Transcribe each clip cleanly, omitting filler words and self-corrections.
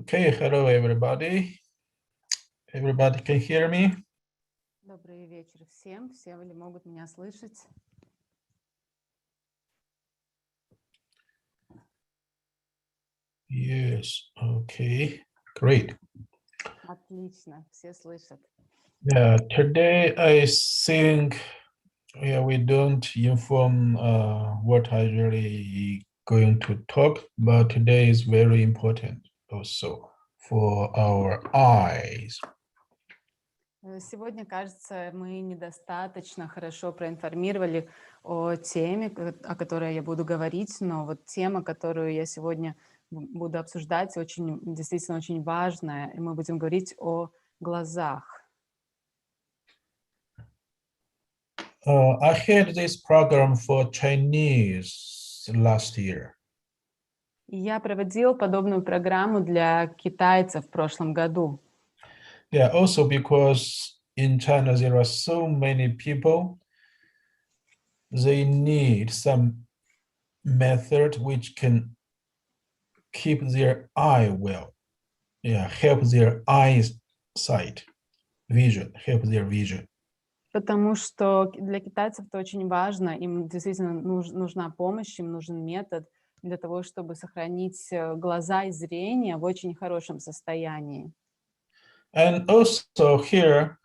Okay, hello everybody. Everybody can hear me? Добрый вечер всем. Все ли могут меня слышать? Yes, okay, great. Отлично, все слышат. Yeah, today I think we don't inform what I really going to talk, but today is very important also for our eyes. Сегодня, кажется, мы недостаточно хорошо проинформировали о теме, о которой я буду говорить, но вот тема, которую я сегодня буду обсуждать, действительно очень важная, и мы будем говорить о глазах. I had this program for Chinese last year. Я проводил подобную программу для китайцев в прошлом году. Yeah, also because in China there are so many people, they need some method which can keep their eye well. Yeah, help their eyesight, vision, help their vision. Потому что для китайцев это очень важно, им действительно нужна помощь, им нужен метод для того, чтобы сохранить глаза и зрение в очень хорошем состоянии. And also here,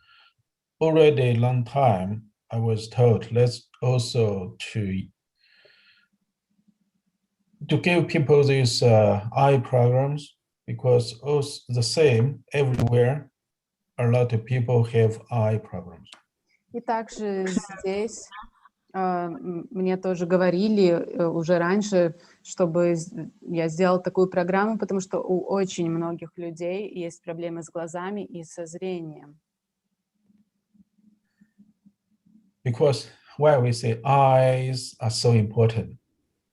already a long time, I was told, let's also to give people these eye programs, because also the same everywhere, a lot of people have eye problems. И также здесь мне тоже говорили уже раньше, чтобы я сделала такую программу, потому что у очень многих людей есть проблемы с глазами и со зрением. Because why we say eyes are so important,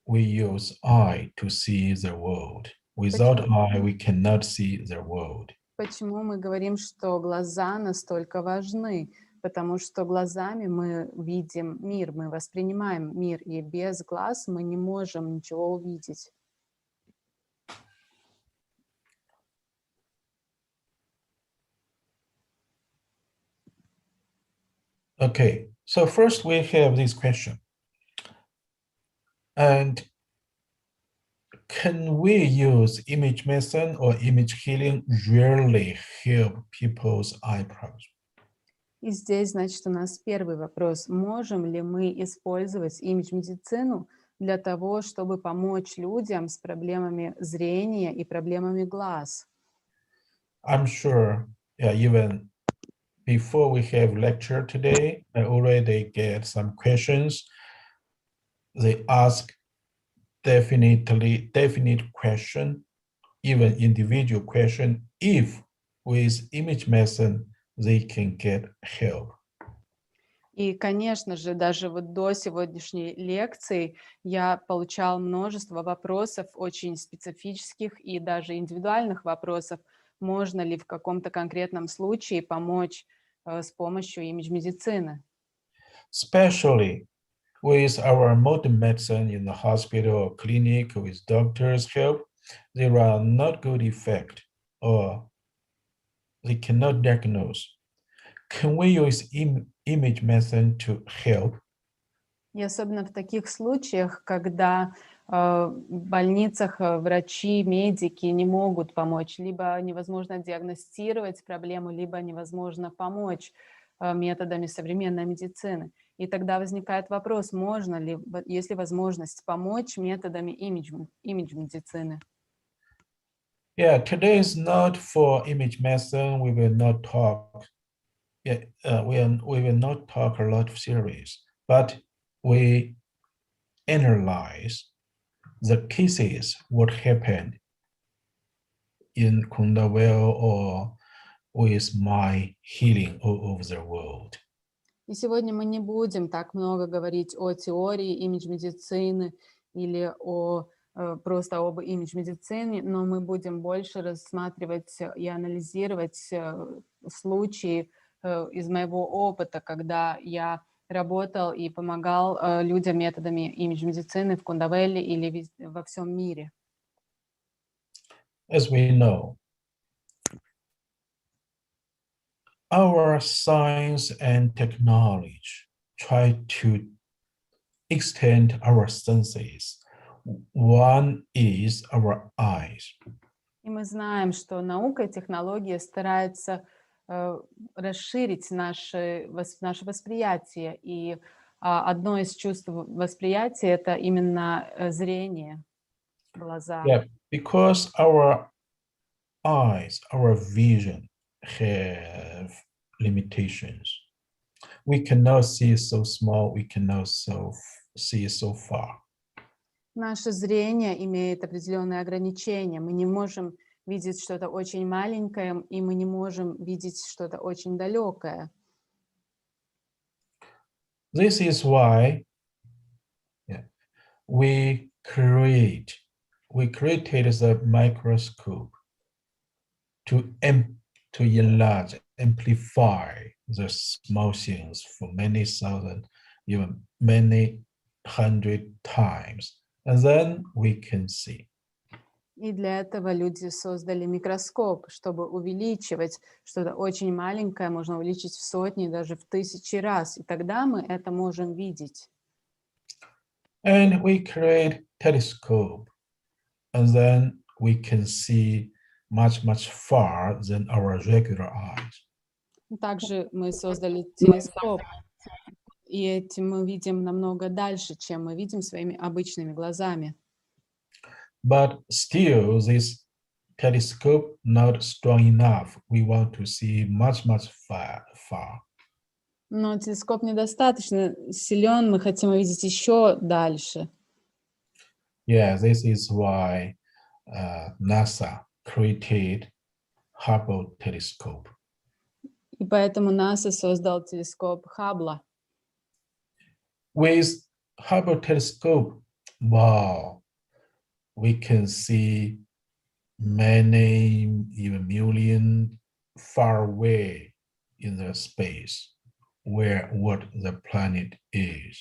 we use eye to see the world. Without eye, we cannot see the world. Почему мы говорим, что глаза настолько важны? Потому что глазами мы видим мир, мы воспринимаем мир, и без глаз мы не можем ничего увидеть. Okay, so first we have this question. And can we use image medicine or image healing really help people's eye problems? И здесь, значит, у нас первый вопрос. Можем ли мы использовать имидж-медицину для того, чтобы помочь людям с проблемами зрения и проблемами глаз? I'm sure, even before we have lecture today, I already get some questions. They ask definite question, even individual question, if with image medicine they can get help. И, конечно же, даже вот до сегодняшней лекции я получала множество вопросов, очень специфических и даже индивидуальных вопросов, можно ли в каком-то конкретном случае помочь с помощью имидж-медицины. Especially with our modern medicine in the hospital or clinic with doctors' help, there are not good effect or they cannot diagnose. Can we use image medicine to help? И особенно в таких случаях, когда в больницах врачи, медики не могут помочь, либо невозможно диагностировать проблему, либо невозможно помочь методами современной медицины. И тогда возникает вопрос, можно ли, есть ли возможность помочь методами имидж-медицины. Yeah, today is not for image medicine. We will not talk. We will not talk a lot of series, but we analyze the cases, what happened in Kundawell or with my healing all over the world. И сегодня мы не будем так много говорить о теории имидж-медицины или просто об имидж-медицине, но мы будем больше рассматривать и анализировать случаи из моего опыта, когда я работал и помогал людям методами имидж-медицины в Кундавелле или во всем мире. As we know, our science and technology try to extend our senses. One is our eyes. И мы знаем, что наука и технологии стараются расширить наше восприятие. И одно из чувств восприятия — это именно зрение, глаза. Yeah, because our eyes, our vision have limitations. We cannot see so small, we cannot see so far. Наше зрение имеет определенные ограничения. Мы не можем видеть что-то очень маленькое, и мы не можем видеть что-то очень далекое. This is why we created the microscope to enlarge, amplify the small things for many thousand, even many hundred times, and then we can see. И для этого люди создали микроскоп, чтобы увеличивать что-то очень маленькое, можно увеличить в сотни, даже в тысячи раз, и тогда мы это можем видеть. And we create telescope, and then we can see much far than our regular eyes. Также мы создали телескоп, и этим мы видим намного дальше, чем мы видим своими обычными глазами. But still, this telescope not strong enough. We want to see much far. Но телескоп недостаточно силен, мы хотим увидеть еще дальше. Yeah, this is why NASA created Hubble telescope. И поэтому НАСА создал телескоп Хаббла. With Hubble telescope, wow, we can see many, even million far away in the space where what the planet is,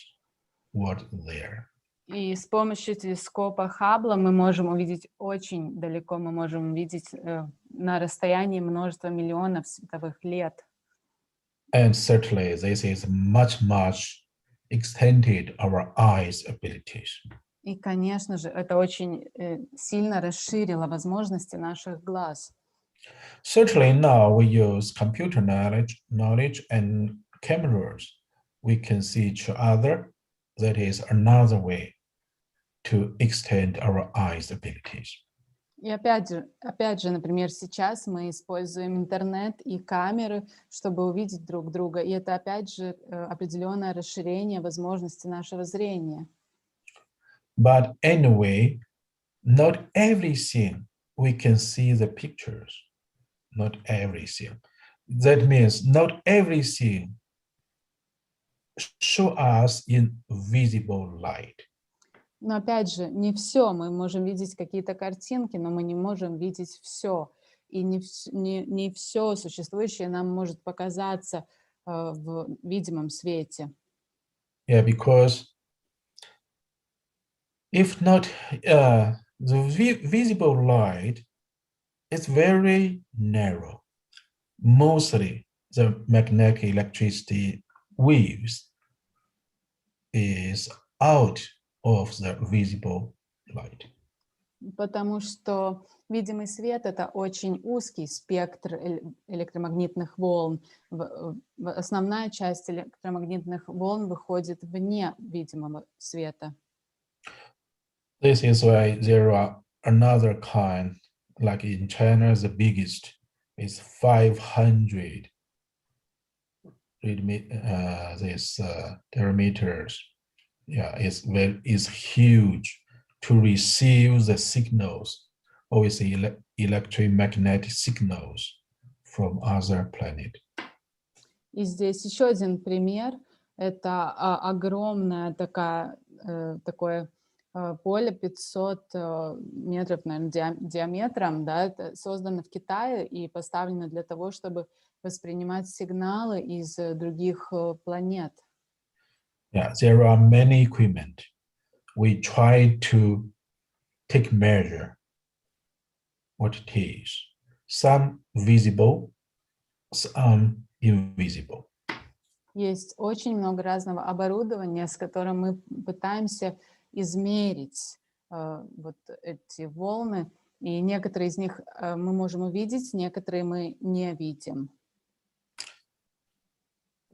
what there. И с помощью телескопа Хаббла мы можем увидеть очень далеко, мы можем видеть на расстоянии множество миллионов световых лет. And certainly this is much extended our eyes abilities. И, конечно же, это очень сильно расширило возможности наших глаз. Certainly now we use computer knowledge and cameras. We can see each other. That is another way to extend our eyes abilities. И опять же, например, сейчас мы используем интернет и камеры, чтобы увидеть друг друга. И это опять же определенное расширение возможностей нашего зрения. But anyway, not everything we can see the pictures. Not everything. That means not everything show us in visible light. Но опять же, не все. Мы можем видеть какие-то картинки, но мы не можем видеть все. И не все существующее нам может показаться в видимом свете. Yeah, because if not, the visible light is very narrow. Mostly the magnetic electricity waves is out of the visible light. Потому что видимый свет — это очень узкий спектр электромагнитных волн. Основная часть электромагнитных волн выходит вне видимого света. This is why there are another kind, like in China, the biggest is 500 diameters. Yeah, is huge to receive the signals, always electromagnetic signals from other planet. И здесь еще один пример. Это огромное такое поле 500 метров, наверное, диаметром, да, это создано в Китае и поставлено для того, чтобы воспринимать сигналы из других планет. Yeah, there are many equipment. We try to take measure what it is. Some visible, invisible. Есть очень много разного оборудования, с которым мы пытаемся измерить вот эти волны, и некоторые из них мы можем увидеть, некоторые мы не видим.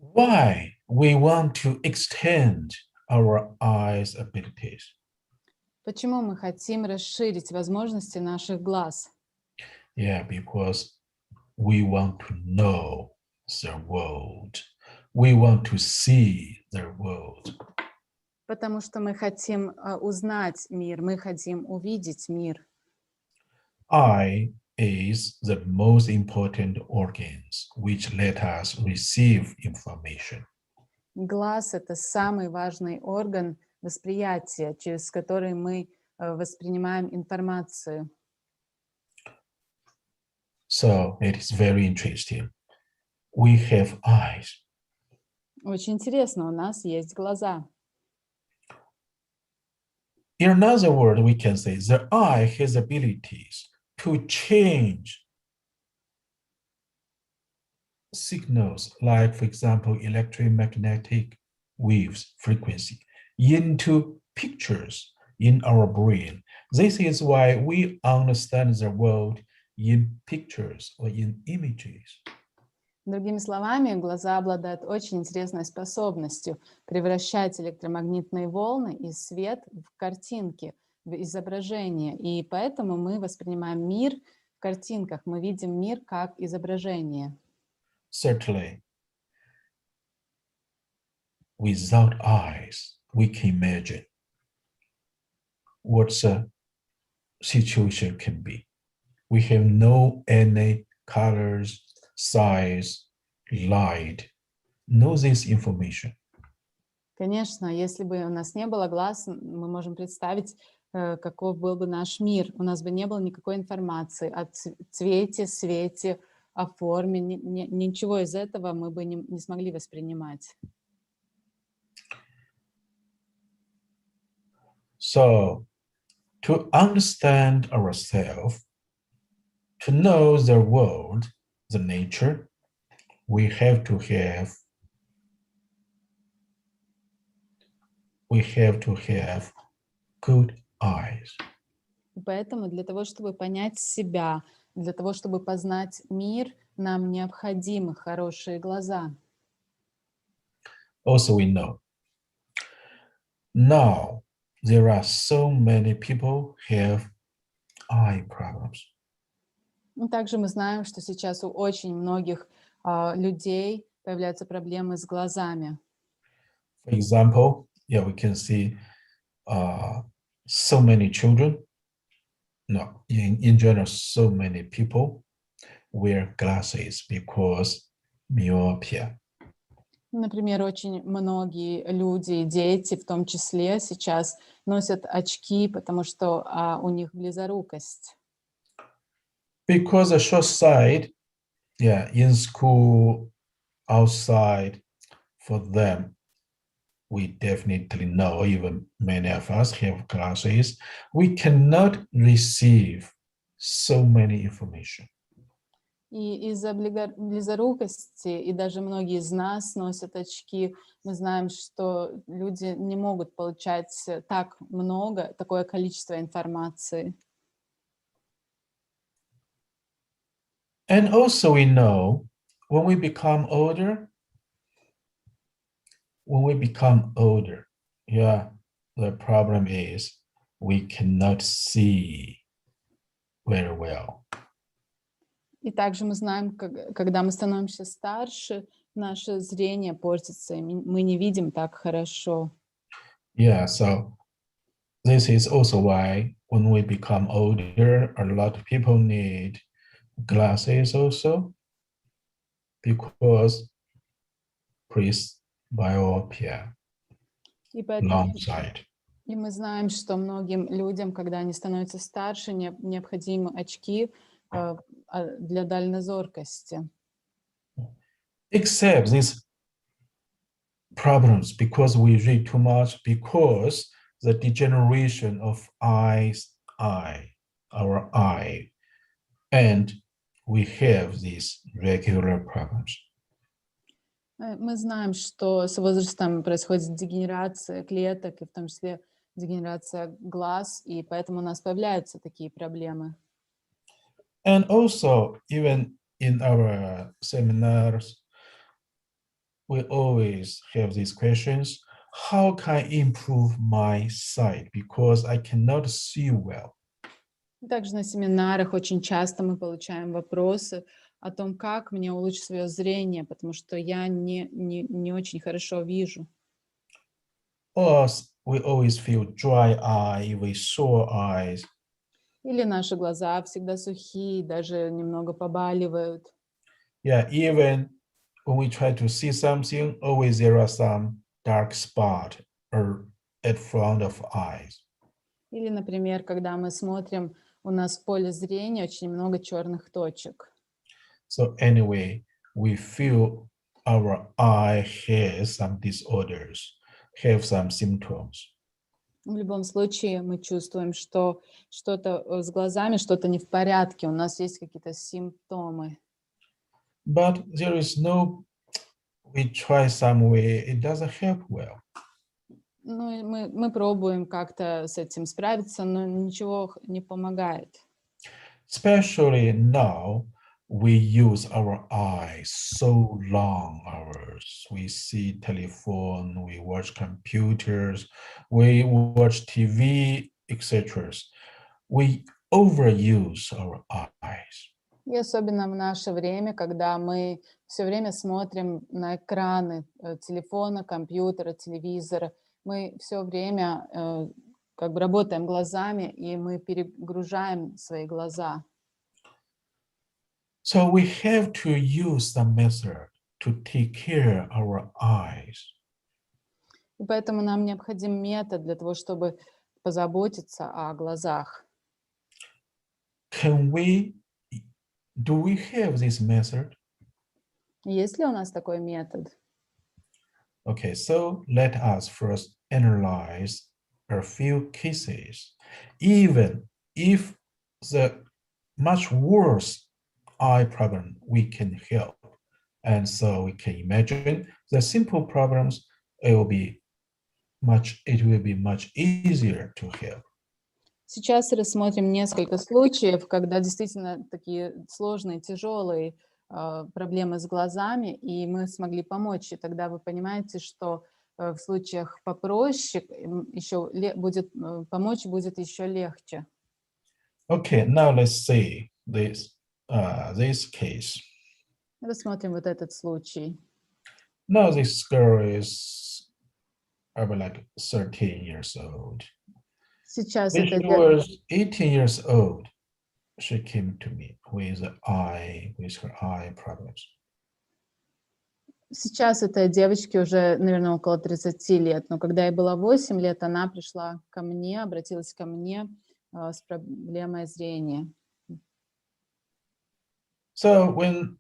Why we want to extend our eyes' abilities? Почему мы хотим расширить возможности наших глаз? Yeah, because we want to know the world. We want to see the world. Потому что мы хотим узнать мир, мы хотим увидеть мир. Eye is the most important organs which let us receive information. Глаз — это самый важный орган восприятия, через который мы воспринимаем информацию. So it is very interesting. We have eyes. Очень интересно, у нас есть глаза. In another word, we can say the eye has abilities to change signals, like, for example, electromagnetic waves frequency, into pictures in our brain. This is why we understand the world in pictures or in images. Другими словами, глаза обладают очень интересной способностью превращать электромагнитные волны и свет в картинки, в изображения. И поэтому мы воспринимаем мир в картинках, мы видим мир как изображение. Certainly, without eyes, we can imagine what the situation can be. We have no any colors, size, light, know this information. Конечно, если бы у нас не было глаз, мы можем представить, каков был бы наш мир. У нас бы не было никакой информации о цвете, свете, о форме. Ничего из этого мы бы не смогли воспринимать. So, to understand ourselves, to know the world, the nature, we have to have good eyes. И поэтому для того, чтобы понять себя, для того, чтобы познать мир, нам необходимы хорошие глаза. Also, we know now there are so many people have eye problems. Также мы знаем, что сейчас у очень многих людей появляются проблемы с глазами. For example, yeah, we can see so many children, no, in general, so many people wear glasses because myopia. Например, очень многие люди, дети в том числе, сейчас носят очки, потому что у них близорукость. Because the short sight, yeah, in school, outside, for them, we definitely know, even many of us have glasses, we cannot receive so many information. И из-за близорукости, и даже многие из нас носят очки, мы знаем, что люди не могут получать так много, такое количество информации. And also we know when we become older, yeah, the problem is we cannot see very well. И также мы знаем, когда мы становимся старше, наше зрение портится, и мы не видим так хорошо. Yeah, so this is also why when we become older, a lot of people need glasses also, because presbyopia, И поэтому long sight. и мы знаем, что многим людям, когда они становятся старше, необходимы очки для дальнозоркости. Except these problems because we read too much, because the degeneration of our eye, and we have these regular problems. Мы знаем, что с возрастом происходит дегенерация клеток, и в том числе дегенерация глаз, и поэтому у нас появляются такие проблемы. And also, even in our seminars, we always have these questions. How can I improve my sight? Because I cannot see well. Также на семинарах очень часто мы получаем вопросы о том, как мне улучшить свое зрение, потому что я не очень хорошо вижу. Or we always feel dry eye, we sore eyes. Или наши глаза всегда сухие, даже немного побаливают. Yeah, even when we try to see something, always there are some dark spot or at front of eyes. Или, например, когда мы смотрим, у нас в поле зрения очень много черных точек. So anyway, we feel our eye has some disorders, have some symptoms. В любом случае мы чувствуем, что что-то с глазами, что-то не в порядке, у нас есть какие-то симптомы. But there is no, we try some way, it doesn't help well. Ну, и мы пробуем как-то с этим справиться, но ничего не помогает. Especially now, we use our eyes so long hours. We see telephone, we watch computers, we watch TV, etc. We overuse our eyes. И особенно в наше время, когда мы все время смотрим на экраны телефона, компьютера, телевизора, мы все время как бы работаем глазами, и мы перегружаем свои глаза. So we have to use some method to take care of our eyes. И поэтому нам необходим метод для того, чтобы позаботиться о глазах. Do we have this method? Есть ли у нас такой метод? Okay, so let us first analyze a few cases. Even if the much worse eye problem we can help. And so we can imagine the simple problems, it will be much easier to help. Сейчас рассмотрим несколько случаев, когда действительно такие сложные, тяжелые проблемы с глазами, и мы смогли помочь. И тогда вы понимаете, что в случаях попроще еще помочь будет еще легче. Okay, now let's see this case. Рассмотрим вот этот случай. Now this girl is about like 13 years old. Сейчас When это she was 18 years old, she came to me with her eye problems. Сейчас этой девочке уже, наверное, около 30 лет, но когда ей было 8 лет, она пришла ко мне, обратилась ко мне с проблемой зрения. So when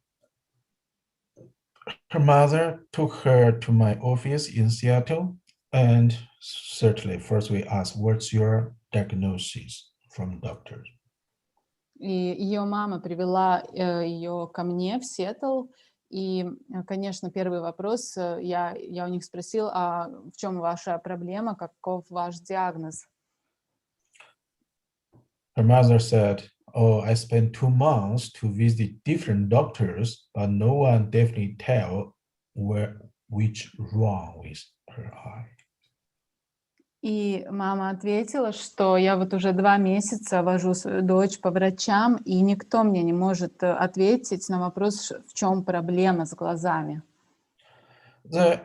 her mother took her to my office in Seattle, and certainly first we asked, what's your diagnosis from doctors? И ее мама привела ее ко мне в Сиэтл, и, конечно, первый вопрос я у них спросил, а в чем ваша проблема, каков ваш диагноз? Her mother said, oh, I spent 2 months to visit different doctors, but no one definitely tell which wrong with her eye. И мама ответила, что я вот уже 2 месяца вожу свою дочь по врачам, и никто мне не может ответить на вопрос, в чем проблема с глазами. The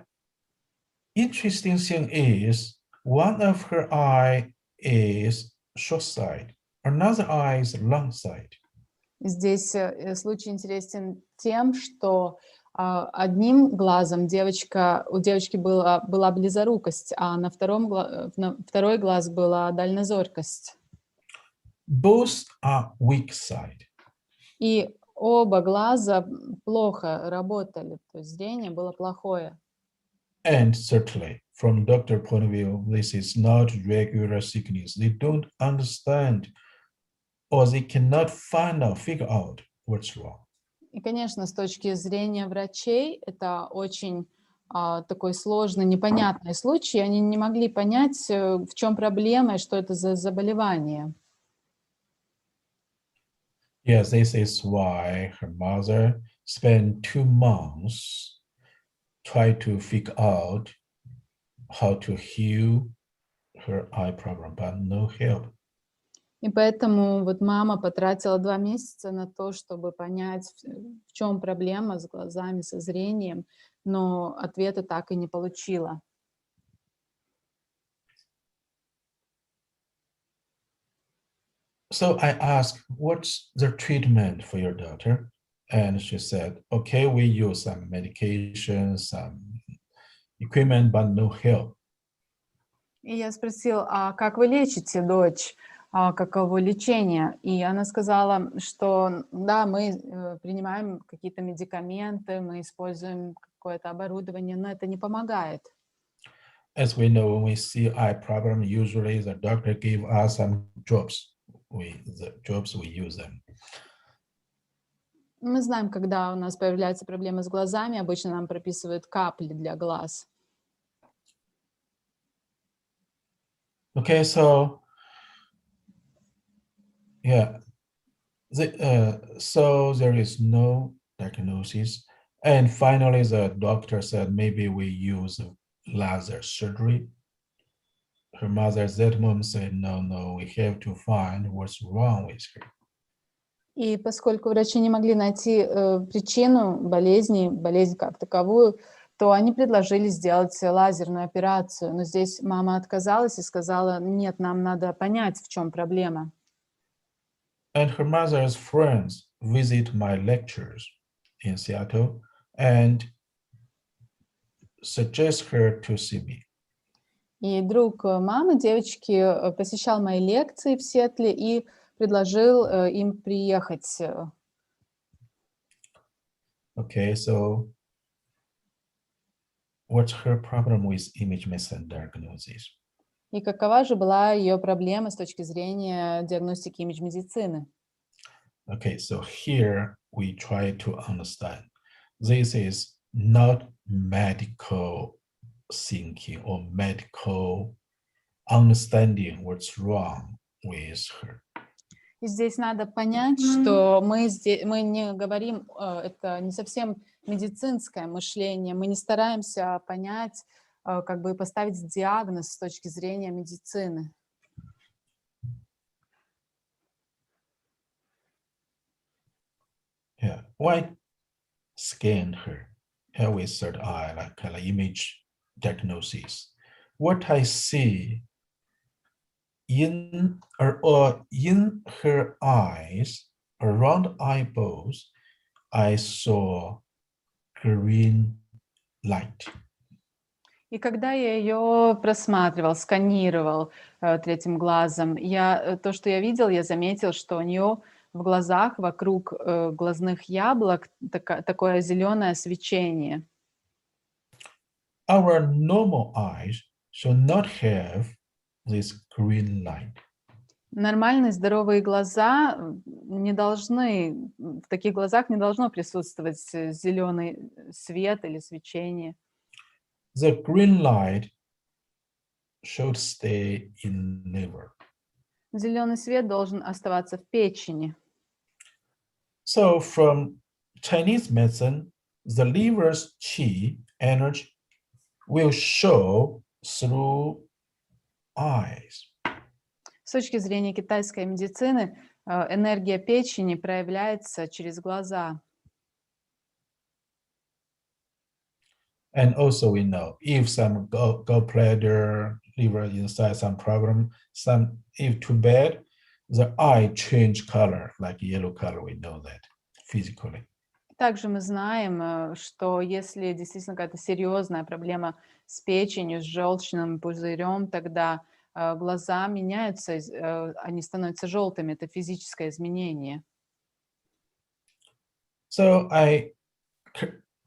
interesting thing is, one of her eye is short sight, another eye is long sight. Здесь случай интересен тем, что одним глазом у девочки была близорукость, а на второй глаз была дальнозоркость. Both are weak sight. И оба глаза плохо работали, то есть зрение было плохое. And certainly, from doctor point of view, this is not regular sickness. They don't understand, or they cannot figure out what's wrong. И, конечно, с точки зрения врачей, это очень такой сложный, непонятный случай. Они не могли понять, в чем проблема и что это за заболевание. Yes, this is why her mother spent 2 months trying to figure out how to heal her eye problem, but no help. И поэтому вот мама потратила 2 месяца на то, чтобы понять, в чем проблема с глазами, со зрением, но ответа так и не получила. So I asked, what's the treatment for your daughter? And she said, okay, we use some medication, some equipment, but no help. И я спросила, а как вы лечите дочь? Каково лечение? И она сказала, что да, мы принимаем какие-то медикаменты, мы используем какое-то оборудование, но это не помогает. As we know, when we see eye problem, usually the doctor give us some drops. The drops, we use them. Мы знаем, когда у нас появляются проблемы с глазами, обычно нам прописывают капли для глаз. Okay, so yeah, so there is no diagnosis. And finally, the doctor said, maybe we use laser surgery. Her mother at that moment said, no, we have to find what's wrong with her. И поскольку врачи не могли найти причину болезни, болезнь как таковую, то они предложили сделать лазерную операцию. Но здесь мама отказалась и сказала, нет, нам надо понять, в чем проблема. And her mother's friends visit my lectures in Seattle and suggest her to see me. И друг мамы, девочки, посещал мои лекции в Сиэтле и предложил им приехать. Okay, so what's her problem with image-medicine diagnosis? И какова же была ее проблема с точки зрения диагностики имидж-медицины? Okay, so here we try to understand. This is not medical thinking or medical understanding what's wrong with her. И здесь надо понять, что мы не говорим, это не совсем медицинское мышление, мы не стараемся понять, как бы поставить диагноз с точки зрения медицины. Yeah, why scan her with third eye, like kind of image diagnosis? What I see in her eyes, around eyeballs, I saw green light. И когда я ее просматривал, сканировал третьим глазом, то, что я видел, я заметил, что у нее в глазах, вокруг глазных яблок, такое зеленое свечение. Our normal eyes should not have this green light. Нормальные здоровые глаза не должны, в таких глазах не должно присутствовать зеленый свет или свечение. The green light should stay in liver. Зеленый свет должен оставаться в печени. So from Chinese medicine, the liver's qi energy will show through eyes. С точки зрения китайской медицины, энергия печени проявляется через глаза. And also we know if some gallbladder, liver inside some problem, if too bad, the eye change color, like yellow color, we know that physically. Также мы знаем, что если действительно какая-то серьезная проблема с печенью, с желчным пузырем, тогда глаза меняются, они становятся желтыми, это физическое изменение. So I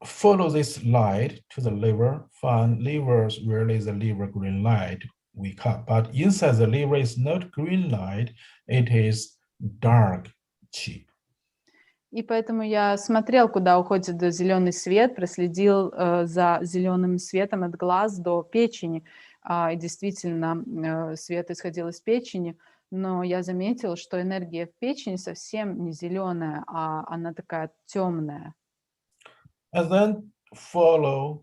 follow this light to the liver, find liver really the liver green light we cut, but inside the liver is not green light, it is dark qi. И поэтому я смотрел, куда уходит зеленый свет, проследил за зеленым светом от глаз до печени. И действительно, свет исходил из печени, но я заметил, что энергия в печени совсем не зеленая, а она такая темная. And then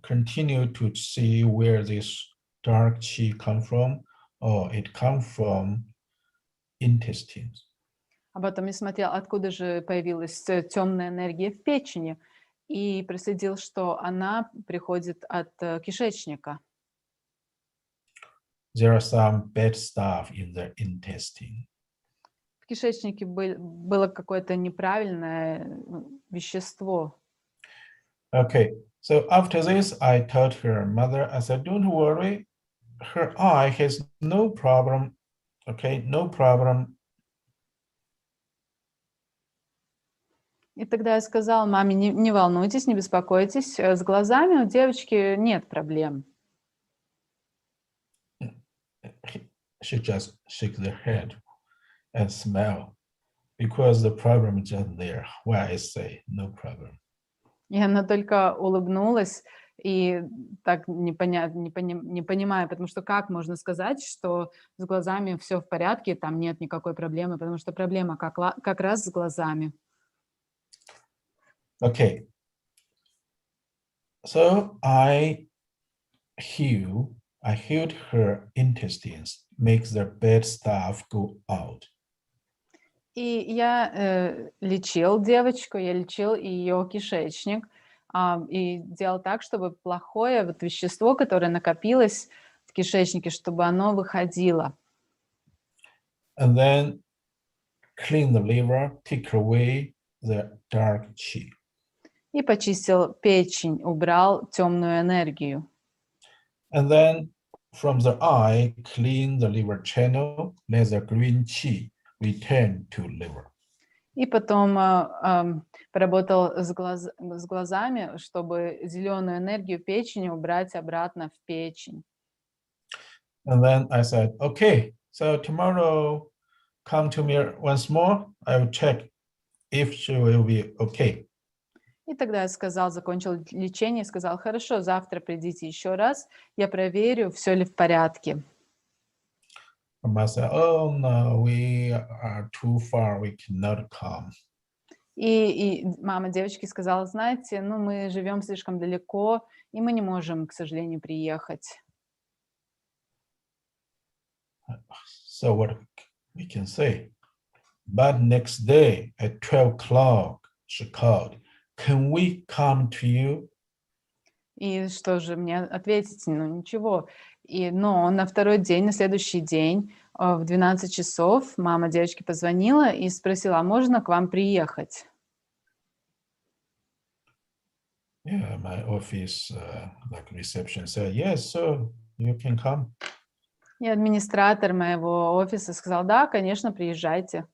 continue to see where this dark chi come from. Oh, it come from intestines. А потом я смотрел, откуда же появилась темная энергия в печени, и проследил, что она приходит от кишечника. There are some bad stuff in the intestine. В кишечнике было какое-то неправильное вещество. Okay, so after this, I told her mother, I said, don't worry, her eye has no problem, okay, no problem. И тогда я сказала маме, не волнуйтесь, не беспокойтесь, с глазами у девочки нет проблем. She just shook the head and smiled because the problem is just there. Why I say no problem. И она только улыбнулась и так не понимая, потому что как можно сказать, что с глазами все в порядке, там нет никакой проблемы, потому что проблема как раз с глазами. Okay, so I healed her intestines, makes the bad stuff go out. И я лечил девочку, я лечил ее кишечник, и делал так, чтобы плохое вещество, которое накопилось в кишечнике, чтобы оно выходило. And then clean the liver, take away the dark chi. И почистил печень, убрал темную энергию. And then from the eye, clean the liver channel, let the green chi return to liver. И потом поработал с глазами, чтобы зеленую энергию печени убрать обратно в печень. And then I said, okay, so tomorrow come to me once more. I will check if she will be okay. И тогда я сказал, закончил лечение, сказал, хорошо, завтра придите еще раз, я проверю, все ли в порядке. I said, oh no, we are too far, we cannot come. И мама девочки сказала, знаете, ну мы живем слишком далеко, и мы не можем, к сожалению, приехать. So what we can say? But next day at 12 o'clock, she called, can we come to you? И что же мне ответить? Ну, ничего. Но на второй день, на следующий день, в 12 часов мама девочки позвонила и спросила, а можно к вам приехать? Yeah, my office, like reception said, yes, sir, you can come. И администратор моего офиса сказал, да, конечно, приезжайте.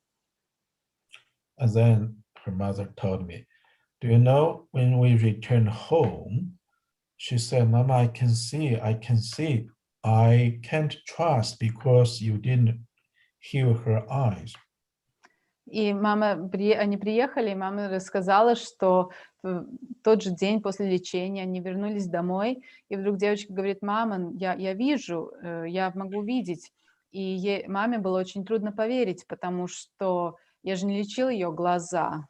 And then her mother told me, do you know, when we returned home, she said, Mama, I can see, I can't trust because you didn't heal her eyes. И они приехали, и мама рассказала, что в тот же день после лечения они вернулись домой, и вдруг девочка говорит, мама, я вижу, я могу видеть. И маме было очень трудно поверить, потому что я же не лечил ее глаза.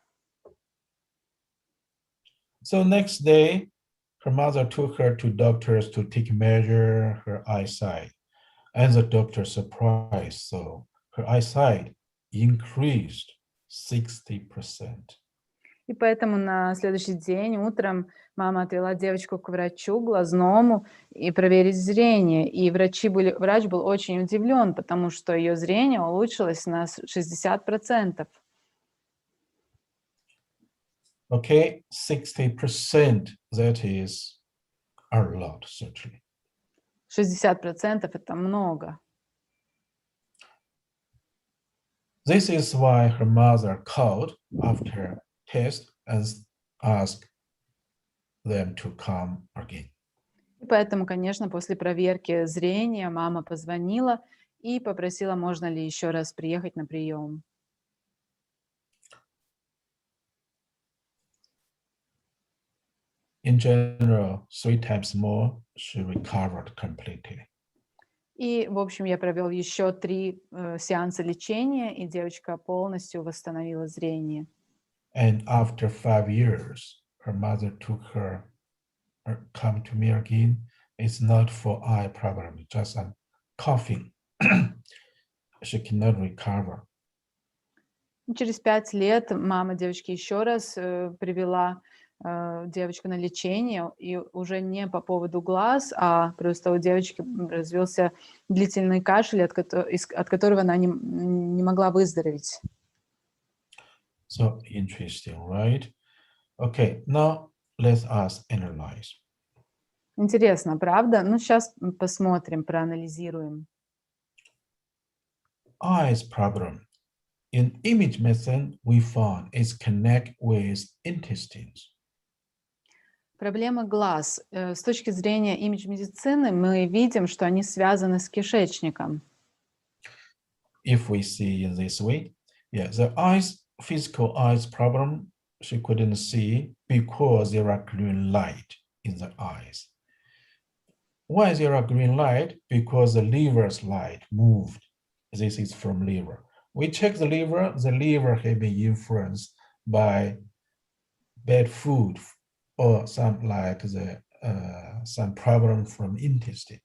So next day, her mother took her to doctors to take measure her eyesight. And the doctor surprised, so her eyesight increased 60%. И поэтому на следующий день утром мама отвела девочку к врачу глазному и проверить зрение. И врач был очень удивлен, потому что ее зрение улучшилось на 60%. Okay, 60%, that is a lot, certainly. 60% это много. This is why her mother called after test and asked them to come again. И поэтому, конечно, после проверки зрения мама позвонила и попросила, можно ли еще раз приехать на прием. in general, 3 times more, she recovered completely. И, в общем, я провел еще 3 сеанса лечения, и девочка полностью восстановила зрение. And after 5 years, her mother took her, come to me again. It's not for eye problem, just I'm coughing. She cannot recover. Через 5 лет мама девочки еще раз привела девочку на лечение, и уже не по поводу глаз, а просто у девочки развился длительный кашель, от которого она не могла выздороветь. So interesting, right? Okay, now let us analyze. Интересно, правда? Ну, сейчас посмотрим, проанализируем. Eyes problem. In image medicine, we found it's connect with intestines. Проблема глаз. С точки зрения имидж-медицины мы видим, что они связаны с кишечником. If we see in this way, yeah, the eyes, physical eyes problem, she couldn't see because there are green light in the eyes. Why there are green light? Because the liver's light moved. This is from liver. We check the liver has been influenced by bad food or some like some problem from intestine.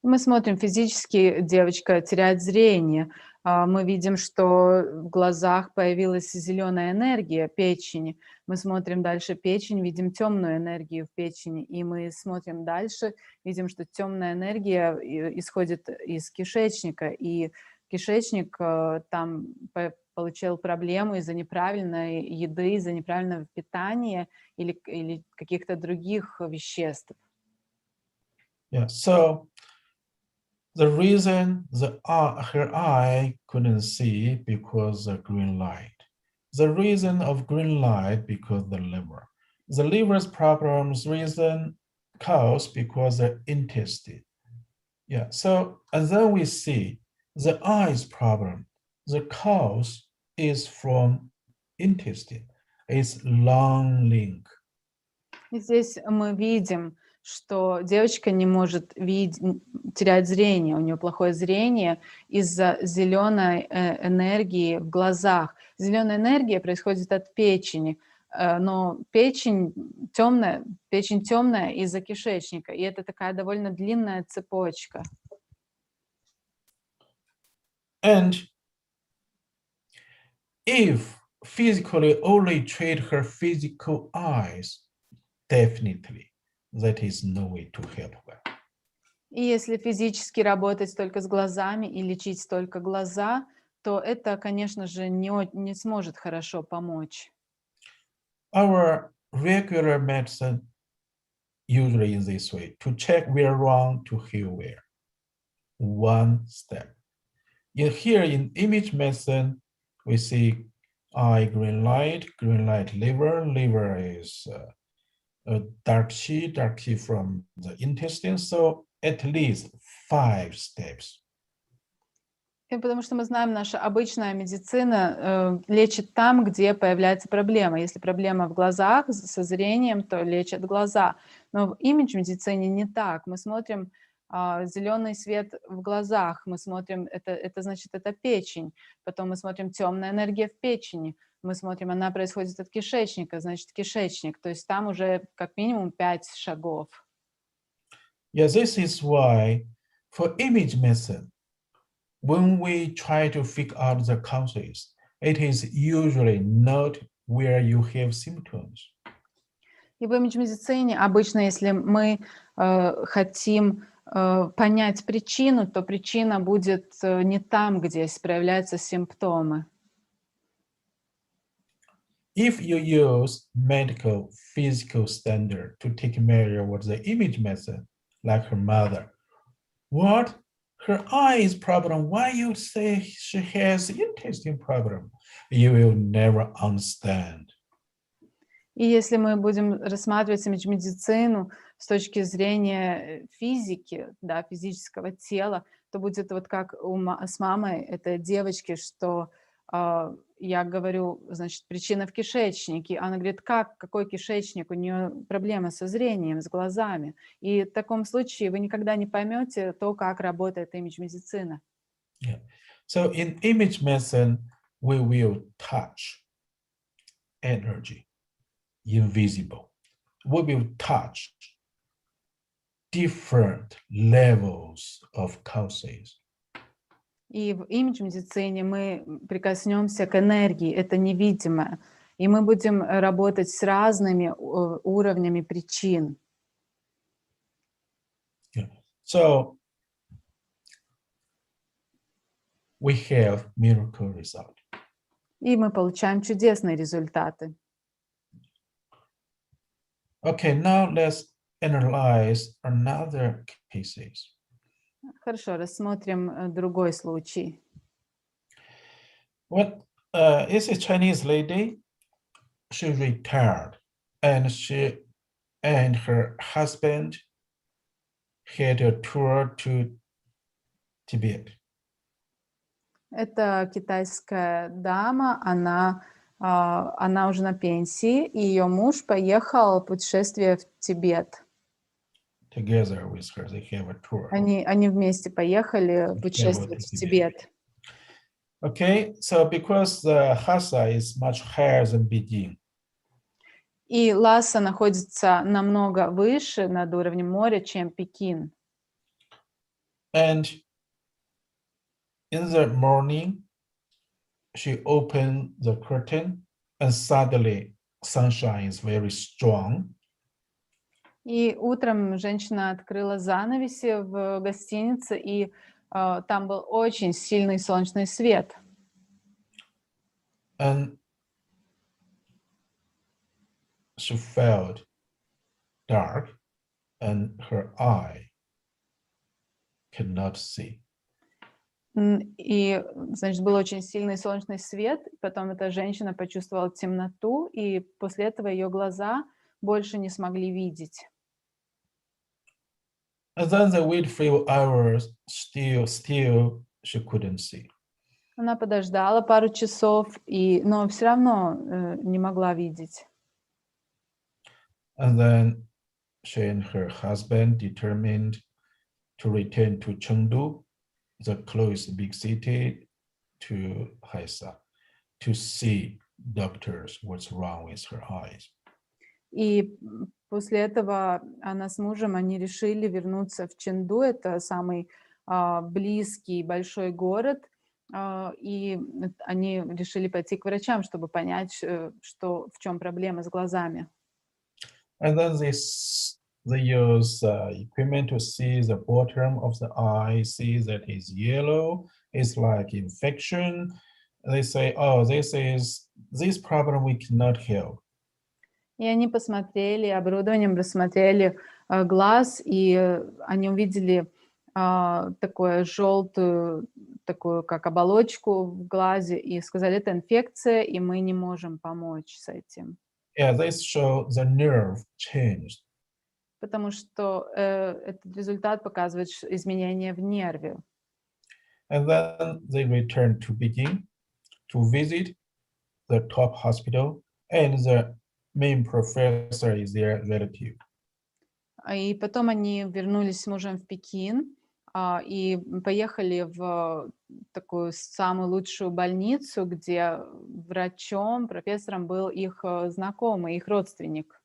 Мы смотрим, физически девочка теряет зрение. Мы видим, что в глазах появилась зеленая энергия печени. Мы смотрим дальше печень, видим темную энергию в печени. И мы смотрим дальше, видим, что темная энергия исходит из кишечника. И кишечник там получил проблему из-за неправильной еды, из-за неправильного питания или каких-то других веществ. Yeah, so the reason her eye couldn't see because of green light. The reason of green light because the liver. The liver's problems reason cause because the intestine. Yeah, so and then we see the eyes problem. The cause is from intestine. It's long link. И здесь мы видим, что девочка не может терять зрение, у нее плохое зрение из-за зеленой энергии в глазах. Зеленая энергия происходит от печени, но печень темная из-за кишечника, и это такая довольно длинная цепочка. And if physically only treat her physical eyes, definitely that is no way to help her. И если физически работать только с глазами и лечить только глаза, то это, конечно же, не сможет хорошо помочь. Our regular medicine usually in this way, to check where wrong, to heal where. One step. Here in image medicine, we see eye green light liver. Liver is a dark qi from the intestine. So at least 5 steps. И потому что мы знаем, наша обычная медицина лечит там, где появляется проблема. Если проблема в глазах, со зрением, то лечат глаза. Но в имидж-медицине не так. Мы смотрим зеленый свет в глазах, мы смотрим, это значит, это печень. Потом мы смотрим темная энергия в печени. Мы смотрим, она происходит от кишечника, значит, кишечник. То есть там уже как минимум 5 шагов. Yeah, this is why for image medicine, when we try to figure out the causes, it is usually not where you have symptoms. И в имидж-медицине обычно, если мы хотим понять причину, то причина будет не там, где проявляются симптомы. If you use medical physical standard to take measure what the image medicine, like her mother, what? Her eyes problem, why you say she has intestine problem? You will never understand. И если мы будем рассматривать имидж-медицину с точки зрения физики, да, физического тела, то будет вот как с мамой этой девочки, что я говорю, значит, причина в кишечнике. Она говорит, какой кишечник? У нее проблемы со зрением, с глазами. И в таком случае вы никогда не поймете то, как работает имидж-медицина. Yeah. So in image medicine, we will touch energy, invisible. We will touch different levels of causes. И в имидж-медицине мы прикоснемся к энергии, это невидимое. И мы будем работать с разными уровнями причин. Yeah. So we have miracle result. И мы получаем чудесные результаты. Okay, now let's analyze another cases. Хорошо, рассмотрим другой случай. What is a Chinese lady? She retired, and she and her husband had a tour to Tibet. Это китайская дама, она уже на пенсии, и ее муж поехал в путешествие в Тибет. Together with her, they have a tour. Они вместе поехали путешествовать в Тибет. Okay, so because the Lhasa is much higher than Beijing. И Лхаса находится намного выше над уровнем моря, чем Пекин. And in the morning, she opened the curtain, and suddenly sunshine is very strong. И утром женщина открыла занавеси в гостинице, и там был очень сильный солнечный свет. And she felt dark, and her eye could not see. И, значит, был очень сильный солнечный свет, потом эта женщина почувствовала темноту, и после этого ее глаза больше не смогли видеть. And then they wait few hours, still she couldn't see. Она подождала пару часов, но все равно не могла видеть. And then she and her husband determined to return to Chengdu, the closest big city to Lhasa, to see doctors what's wrong with her eyes. И после этого она с мужем, они решили вернуться в Чэнду, это самый близкий большой город, и они решили пойти к врачам, чтобы понять, в чем проблема с глазами. And then they use equipment to see the bottom of the eye, see that it's yellow, it's like infection. They say, oh, this problem we cannot help. И они посмотрели, оборудованием рассмотрели глаз, и они увидели такую желтую, такую как оболочку в глазе, и сказали, это инфекция, и мы не можем помочь с этим. Yeah, this show the nerve changed. Потому что этот результат показывает изменения в нерве. And then they returned to Beijing to visit the top hospital, and the main professor is their relative. И потом они вернулись с мужем в Пекин и поехали в такую самую лучшую больницу, где врачом, профессором был их знакомый, их родственник.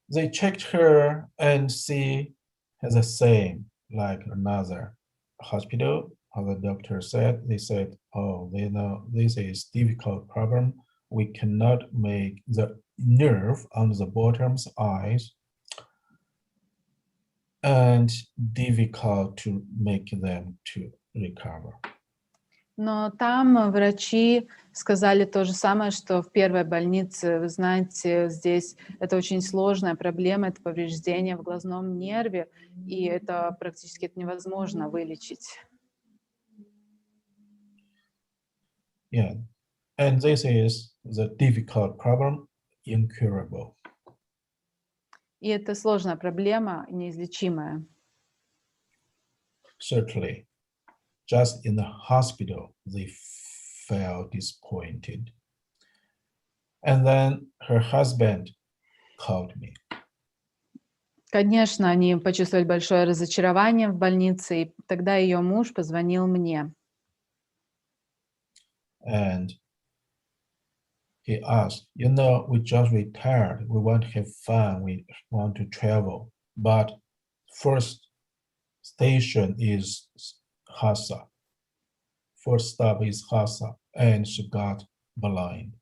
They checked her and see the same like another hospital. The doctor said, they said, oh, they know this is difficult problem. We cannot make the nerve on the bottom's eyes and difficult to make them to recover. Но там врачи сказали то же самое, что в первой больнице. Вы знаете, здесь это очень сложная проблема, это повреждение в глазном нерве, и это практически невозможно вылечить. Yeah, and this is the difficult problem, incurable. И это сложная проблема, неизлечимая. Certainly, just in the hospital, they felt disappointed. And then her husband called me. Конечно, они почувствовали большое разочарование в больнице, и тогда ее муж позвонил мне. And he asked, you know, we just retired. We want to have fun. We want to travel. But first station is Hassa. First stop is Hassa. And she got blind.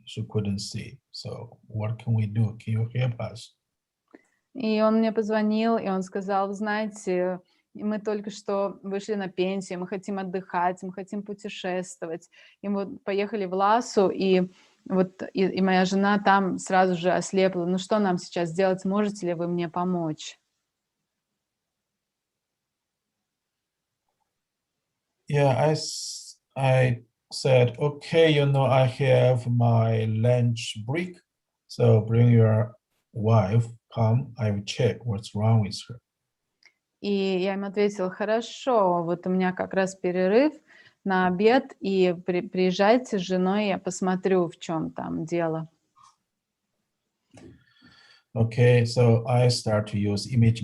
She couldn't see. So what can we do? Can you help us? И он мне позвонил, и он сказал, вы знаете, мы только что вышли на пенсию, мы хотим отдыхать, мы хотим путешествовать. И мы вот поехали в Лассу, и моя жена там сразу же ослепла. Ну что нам сейчас делать? Можете ли вы мне помочь? Yeah, I said, okay, you know, I have my lunch break. So bring your wife, come, I will check what's wrong with her. И я им ответила, хорошо, вот у меня как раз перерыв на обед, и приезжайте с женой, я посмотрю, в чем там дело. Okay, so I start to use image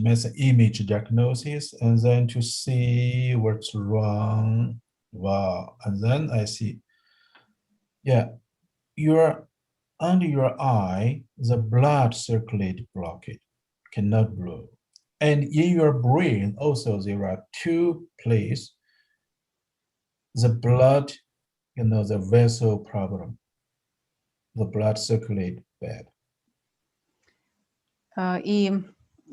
diagnosis and then to see what's wrong. Wow, and then I see, yeah, under your eye, the blood circulate blockage, cannot blow. And in your brain, also there are two places, the blood, you know, the vessel problem, the blood circulate bad. И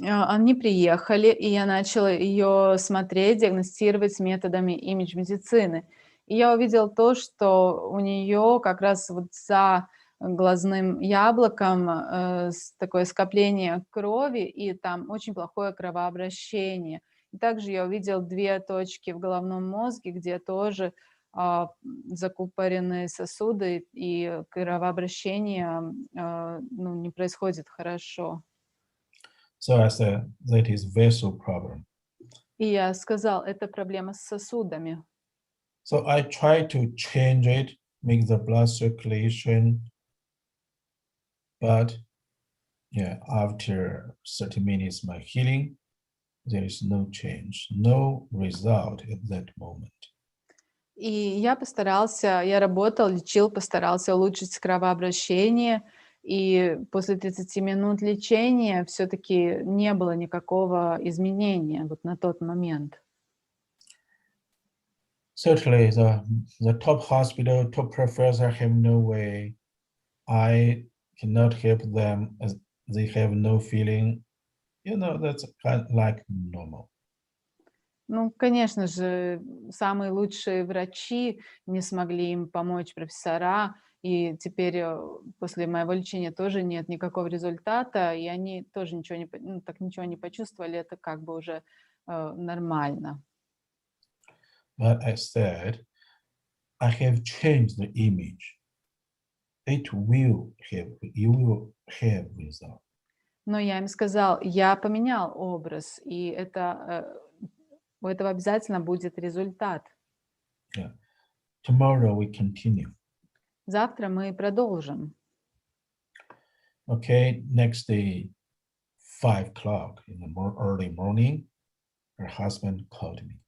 они приехали, и я начала ее смотреть, диагностировать методами имидж-медицины. И я увидела то, что у нее как раз вот за глазным яблоком такое скопление крови, и там очень плохое кровообращение. И также я увидела 2 точки в головном мозге, где тоже закупорены сосуды, и кровообращение не происходит хорошо. So I said, that is vessel problem. И я сказал, это проблема с сосудами. So I try to change it, make the blood circulation, but yeah, after 30 minutes my healing, there is no change, no result at that moment. И я работал, лечил, постарался улучшить кровообращение, и после 30 минут лечения все-таки не было никакого изменения вот на тот момент. Certainly, the top hospital, top professor have no way. I cannot help them as they have no feeling. You know, that's kind of like normal. Ну, конечно же, самые лучшие врачи не смогли им помочь, профессора, и теперь после моего лечения тоже нет никакого результата, и они тоже ничего не почувствовали, это как бы уже нормально. But I said, I have changed the image. You will have result. Но я им сказал, я поменял образ, и у этого обязательно будет результат. Yeah. Tomorrow we continue. Завтра мы продолжим. Okay, next day, 5 o'clock in the early morning, her husband called me.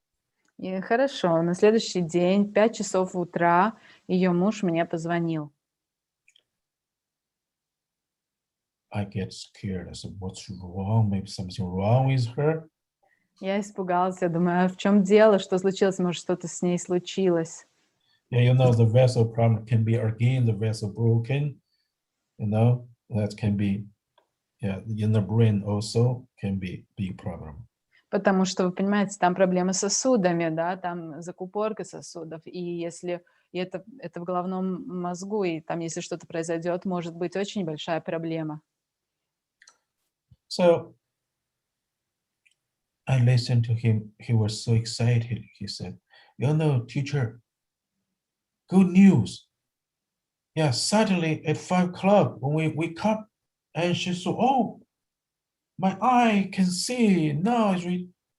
И хорошо, на следующий день, 5 часов утра, ее муж мне позвонил. I get scared. I said, what's wrong? Maybe something wrong with her? Я испугалась, я думаю, а в чем дело, что случилось, может, что-то с ней случилось. Yeah, you know, the vessel problem can be, again, the vessel broken, you know, that can be, yeah, in the brain also can be big problem. Потому что, вы понимаете, там проблемы с сосудами, да, там закупорка сосудов, и если это в головном мозгу, и там, если что-то произойдет, может быть очень большая проблема. So I listened to him. He was so excited. He said, you know, teacher, good news. Yeah, suddenly at 5 o'clock when we wake up, and she said, oh, my eye can see now it's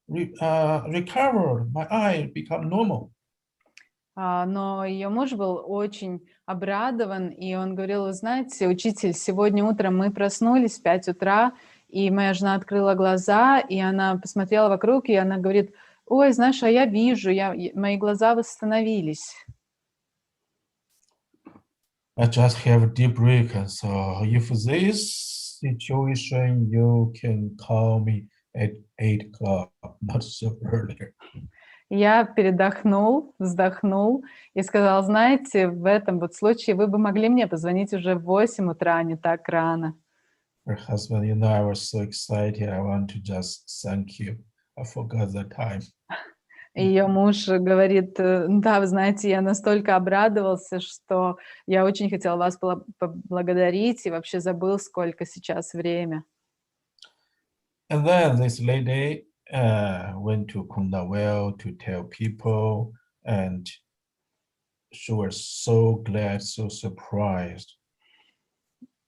recovered. My eye become normal. Но ее муж был очень обрадован, и он говорил: вы знаете, учитель, сегодня утром мы проснулись в 5 утра, и моя жена открыла глаза, и она посмотрела вокруг, и она говорит: ой, знаешь, а я вижу, мои глаза восстановились. I just have a deep break. So if this situation, you can call me at 8 o'clock, not so earlier. Я передохнул, вздохнул и сказал: знаете, в этом вот случае вы бы могли мне позвонить уже в 8 утра, а не так рано. Her husband, I was so excited. I want to just thank you. I forgot the time. Ее муж говорит: да, вы знаете, я настолько обрадовался, что я очень хотел вас поблагодарить и вообще забыл, сколько сейчас время. And then this lady went to Kundawell to tell people, and she was so glad, so surprised.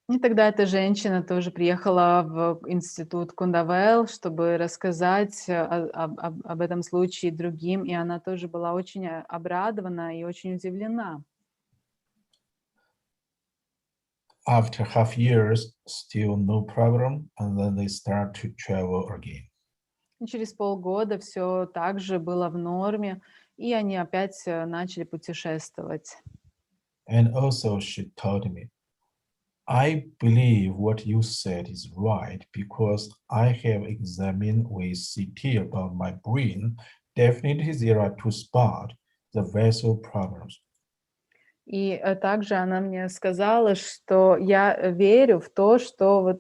И тогда эта женщина тоже приехала в институт Кундавел, чтобы рассказать об этом случае другим, и она тоже была очень обрадована и очень удивлена. After half years, still no problem, and then they start to travel again. И через полгода все так же было в норме, и они опять начали путешествовать. And also she told me, I believe what you said is right because I have examined with CT about my brain. Definitely there are two spots, the vessel problems. И также она мне сказала, что я верю в то, что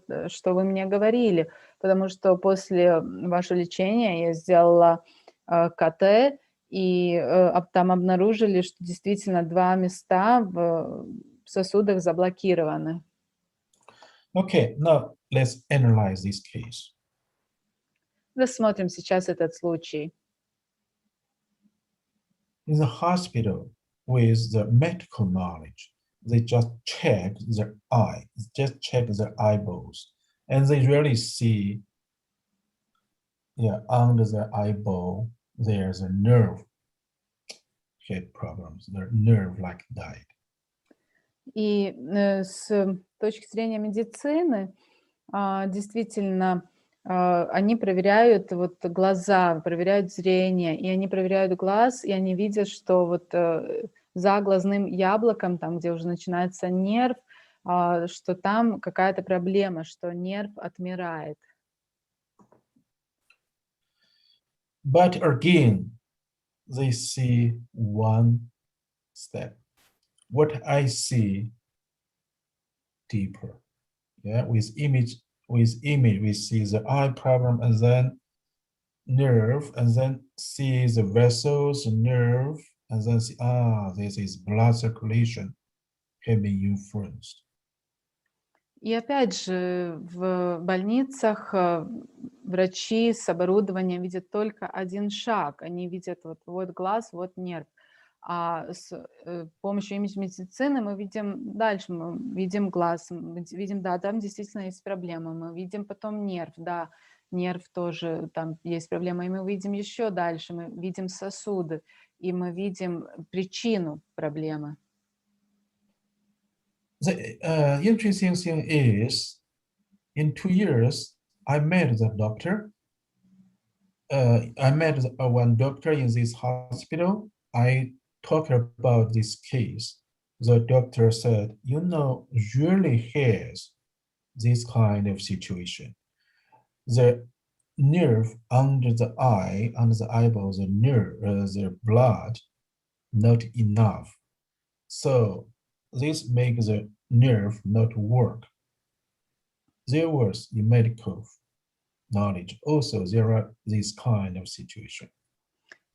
вы мне говорили, потому что после вашего лечения я сделала КТ, и там обнаружили, что действительно 2 места в сосудах заблокированы. Okay, now let's analyze this case. Рассмотрим сейчас этот случай. In the hospital, with the medical knowledge, they just check their eye, just check their eyeballs, and they really see, yeah, under the eyeball, there's a nerve head problems. Their nerve like died. И с точки зрения медицины, действительно, они проверяют вот глаза, проверяют зрение, и они проверяют глаз, и они видят, что вот за глазным яблоком, там, где уже начинается нерв, что там какая-то проблема, что нерв отмирает. But again, they see one step. What I see deeper. Yeah, with image, we see the eye problem and then nerve, and then see the vessels, nerve, and then see, this is blood circulation can be influenced. И опять же, в больницах врачи с оборудованием видят только один шаг. Они видят вот глаз, вот нерв. А с помощью имидж-медицины мы видим дальше, мы видим глаз, мы видим, да, там действительно есть проблема. Мы видим потом нерв, да, нерв тоже, там есть проблема. И мы видим еще дальше, мы видим сосуды, и мы видим причину проблемы. The interesting thing is, in 2 years, I met the doctor. I met one doctor in this hospital. I talked about this case. The doctor said, usually has this kind of situation. The nerve under the eye, under the eyeball, the nerve, the blood, not enough. So this makes the nerve not work. There was in medical knowledge also there are this kind of situation.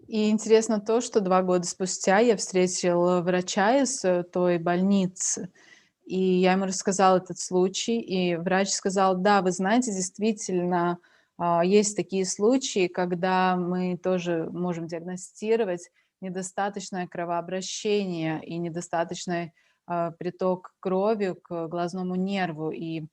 И интересно то, что 2 года спустя я встретила врача из той больницы, и я ему рассказала этот случай, и врач сказал: да, вы знаете, действительно, есть такие случаи, когда мы тоже можем диагностировать недостаточное кровообращение и недостаточный приток крови к глазному нерву, и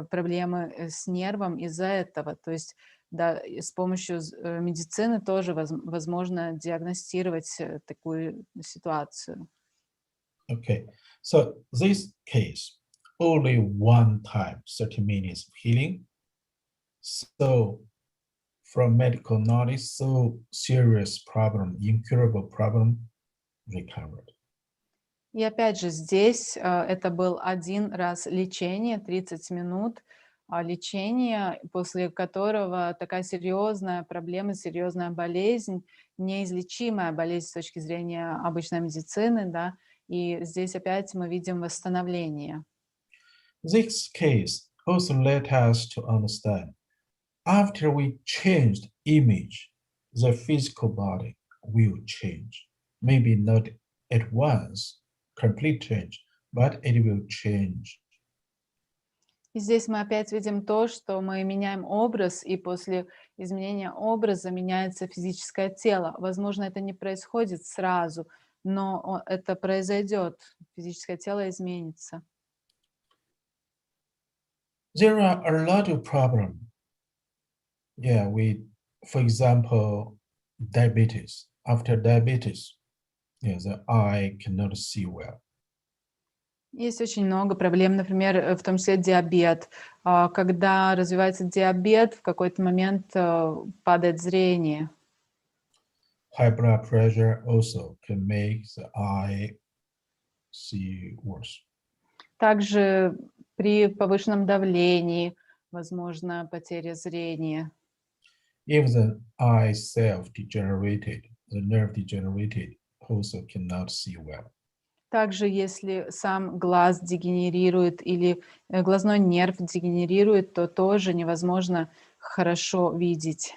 проблемы с нервом из-за этого. То есть да, и с помощью медицины тоже возможно диагностировать такую ситуацию. Okay, so this case, only one time, 30 minutes of healing. So from medical knowledge, so serious problem, incurable problem recovered. И опять же здесь это был один раз лечения, 30 минут лечения, после которого такая серьезная проблема, серьезная болезнь, неизлечимая болезнь с точки зрения обычной медицины, да, и здесь опять мы видим восстановление. This case also led us to understand after we changed image, the physical body will change. Maybe not at once, complete change, but it will change. И здесь мы опять видим то, что мы меняем образ, и после изменения образа меняется физическое тело. Возможно, это не происходит сразу, но это произойдет, физическое тело изменится. There are a lot of problems. Yeah, for example, diabetes. After diabetes, yeah, the eye cannot see well. Есть очень много проблем, например, в том числе диабет. Когда развивается диабет, в какой-то момент падает зрение. High blood pressure also can make the eye see worse. Также при повышенном давлении возможна потеря зрения. If the eye self degenerated, the nerve degenerated, also cannot see well. Также, если сам глаз дегенерирует или глазной нерв дегенерирует, то тоже невозможно хорошо видеть.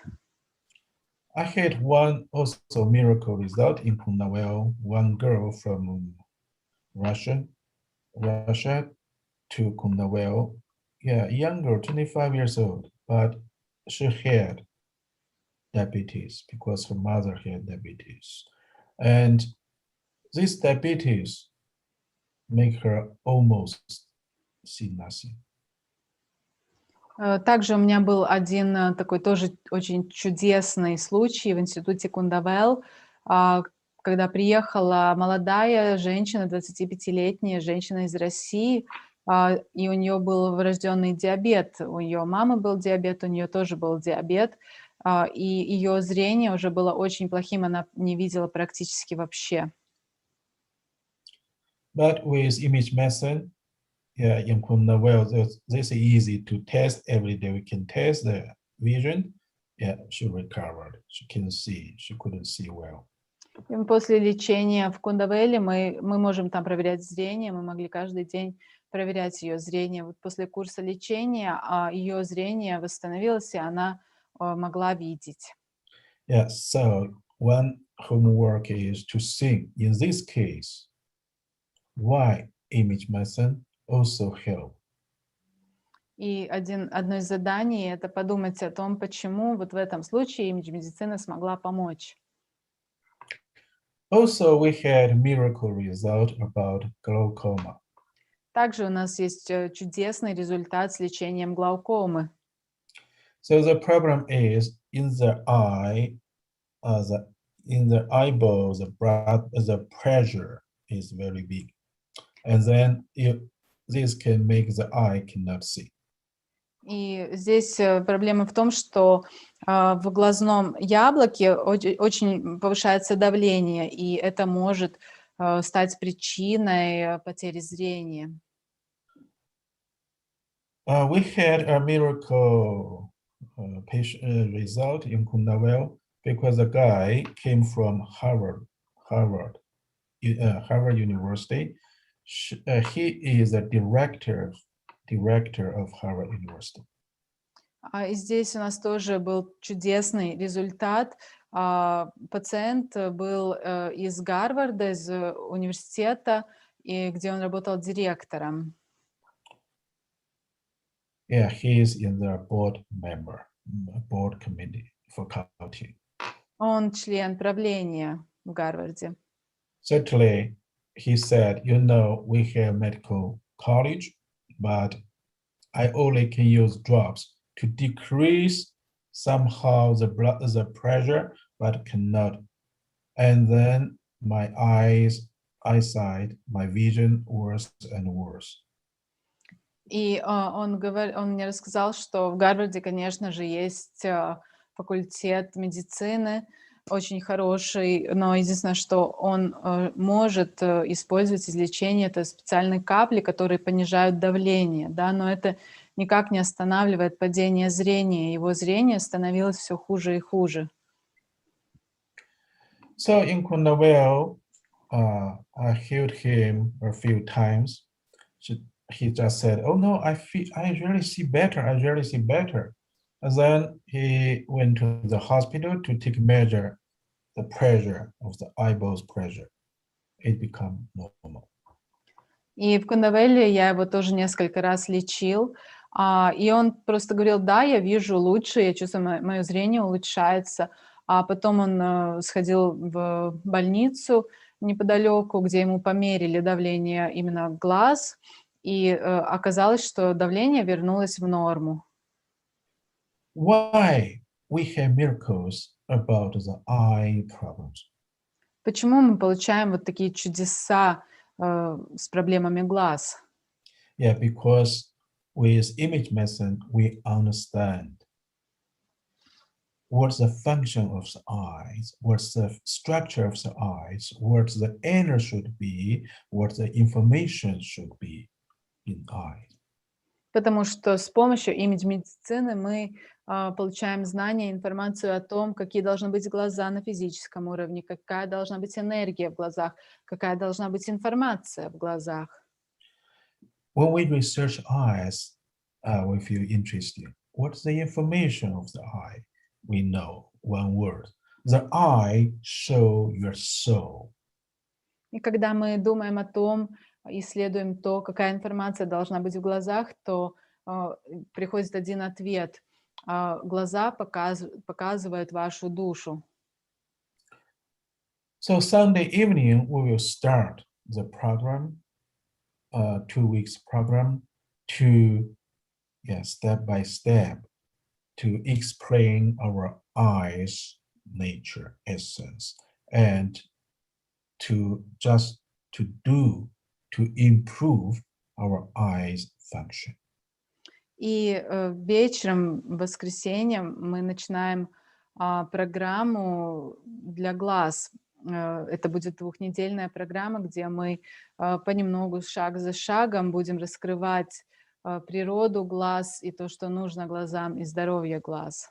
I had one also miracle result in Punawel. One girl from Russia to Punawel, yeah, younger, 25 years old, but she had diabetes because her mother had diabetes. And this diabetes make her almost see nothing. Также у меня был один такой тоже очень чудесный случай в институте Кундавел, когда приехала молодая женщина, 25-летняя женщина из России, и у нее был врожденный диабет. У ее мамы был диабет, у нее тоже был диабет, и ее зрение уже было очень плохим, она не видела практически вообще. But with image-medicine, yeah, in Kundawel, this is easy to test every day. We can test the vision. Yeah, she recovered. She can see. She couldn't see well. И после лечения в Кундавеле мы можем там проверять зрение, мы могли каждый день проверять ее зрение. Вот после курса лечения ее зрение восстановилось, и она могла видеть. Yeah, so one homework is to think, in this case, why image medicine also help. И одно из заданий — это подумать о том, почему вот в этом случае имидж-медицина смогла помочь. Also, we had miracle result about glaucoma. Также у нас есть чудесный результат с лечением глаукомы. So the problem is in the eye, in the eyeball, the pressure is very big, and then this can make the eye cannot see. И здесь проблема в том, что в глазном яблоке очень повышается давление, и это может стать причиной потери зрения. We had a miracle patient result in Kundawel because the guy came from Harvard University. He is a director of Harvard University. И здесь у нас тоже был чудесный результат. Пациент был из Гарварда, из университета, где он работал директором. Yeah, he is in the board committee faculty. Он член правления в Гарварде. Certainly, he said, we have medical college, but I only can use drops to decrease somehow the pressure, but cannot. And then my eyesight, my vision worse and worse. И он мне рассказал, что в Гарварде, конечно же, есть факультет медицины, очень хороший, но единственное, что он может использовать излечение, это специальные капли, которые понижают давление, да, но это никак не останавливает падение зрения. Его зрение становилось все хуже и хуже. So in Kundavale, I heard him a few times. He just said, "Oh no, I really see better. I really see better." And then he went to the hospital to take measure the pressure of the eyeballs pressure. It become normal. И в Кундавелле я его тоже несколько раз лечил, и он просто говорил: да, я вижу лучше, я чувствую, мое зрение улучшается. А потом он сходил в больницу неподалеку, где ему померили давление именно глаз, и оказалось, что давление вернулось в норму. Why we have miracles about the eye problems? Почему мы получаем вот такие чудеса с проблемами глаз? Yeah, because with image medicine we understand what's the function of the eyes, what's the structure of the eyes, what the energy should be, what the information should be in eyes. Потому что с помощью имидж-медицины мы получаем знания, информацию о том, какие должны быть глаза на физическом уровне, какая должна быть энергия в глазах, какая должна быть информация в глазах. When we research eyes, we feel interested. What's the information of the eye? We know one word. The eye shows your soul. И когда мы думаем о том, исследуем то, какая информация должна быть в глазах, то приходит один ответ. Глаза показывают вашу душу. So Sunday evening, we will start the program, 2 weeks program, to step by step to explain our eyes nature essence and to improve our eyes function. И вечером, в воскресенье, мы начинаем программу для глаз. Это будет двухнедельная программа, где мы понемногу, шаг за шагом будем раскрывать природу глаз и то, что нужно глазам, и здоровье глаз.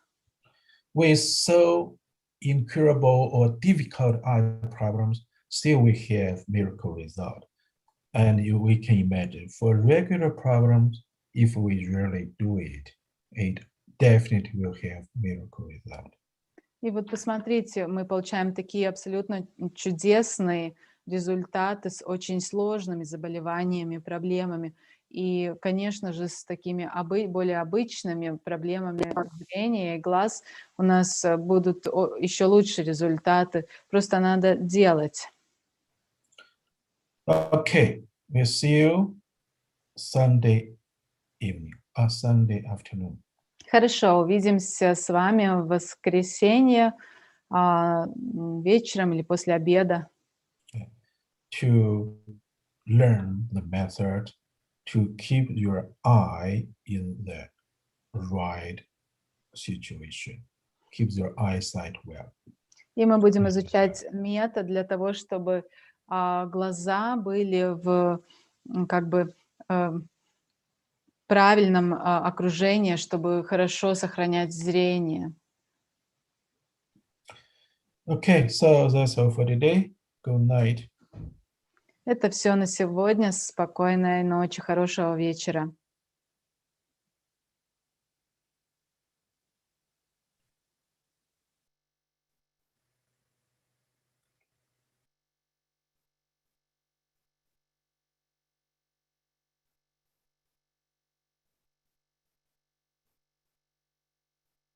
With so incurable or difficult eye problems, still we have miracle result. And we can imagine for regular problems, if we really do it, it definitely will have miracle result. И вот посмотрите, мы получаем такие абсолютно чудесные результаты с очень сложными заболеваниями, проблемами. И, конечно же, с такими более обычными проблемами зрения и глаз у нас будут еще лучше результаты. Просто надо делать. Okay, we'll see you Sunday evening, Sunday afternoon. Хорошо, увидимся с вами в воскресенье вечером или после обеда. To learn the method to keep your eye in the right situation, keep your eyesight well. И мы будем изучать метод для того, чтобы глаза были в правильном окружении, чтобы хорошо сохранять зрение. Okay, so that's all for today. Good night. Это все на сегодня. Спокойной ночи, хорошего вечера.